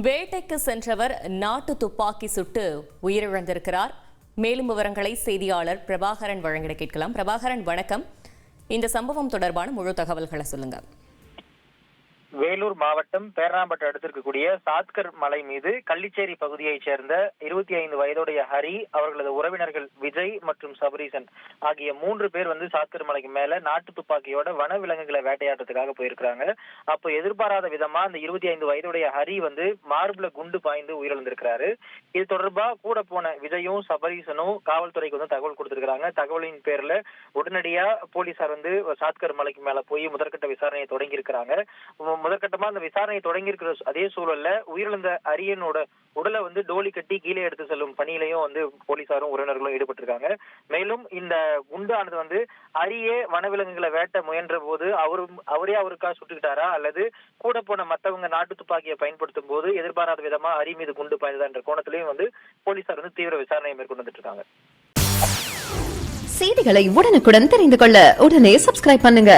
வேட்டைக்கு சென்றவர் நாட்டு துப்பாக்கி சுட்டு உயிரிழந்திருக்கிறார். மேலும் விவரங்களை செய்தியாளர் பிரபாகரன் வழங்கிட கேட்கலாம். பிரபாகரன், வணக்கம். இந்த சம்பவம் தொடர்பான முழு தகவல்களை சொல்லுங்க. வேலூர் மாவட்டம் பேரணாம்பட்டு அடுத்து இருக்கக்கூடிய சாத்கர் மலை மீது கள்ளிச்சேரி பகுதியைச் சேர்ந்த 25 வயதுடைய ஹரி, அவர்களது உறவினர்கள் விஜய் மற்றும் சபரீசன் ஆகிய 3 பேர் சாத்கர் மலைக்கு மேல நாட்டு துப்பாக்கியோட வன விலங்குகளை வேட்டையாடுறதுக்காக போயிருக்கிறாங்க. அப்போ எதிர்பாராத விதமா அந்த 25 வயதுடைய ஹரி மார்புல குண்டு பாய்ந்து உயிரிழந்திருக்கிறாரு. இது தொடர்பா கூட போன விஜயும் சபரீசனும் காவல்துறைக்கு தகவல் கொடுத்திருக்கிறாங்க. தகவலின் பேர்ல உடனடியா போலீசார் சாத்கர் மலைக்கு மேல போய் முதற்கட்ட விசாரணையை தொடங்கி இருக்கிறாங்க. முதற்கட்டமா அந்த விசாரணை தொடங்கி இருக்கிற அதே சூழல்ல உயிரிழந்த அரியனோட உடலை டோலி கட்டி கீழே எடுத்து செல்லும் பணியிலையும் போலீசாரும் உறவினர்களும் ஈடுபட்டிருக்காங்க. மேலும் இந்த குண்டானது அரியே வனவிலங்குகளை வேட்ட முயன்ற போது அவரே அவருக்கா சுட்டுக்கிட்டாரா அல்லது கூட போன மற்றவங்க நாட்டு துப்பாக்கியை பயன்படுத்தும் போது எதிர்பாராத விதமா அரி மீது குண்டு பாய்ந்ததா என்ற கோணத்திலையும் போலீசார் தீவிர விசாரணையை மேற்கொண்டு வந்துட்டு இருக்காங்க. செய்திகளை உடனுக்குடன் தெரிந்து கொள்ள உடனே சப்ஸ்கிரைப் பண்ணுங்க.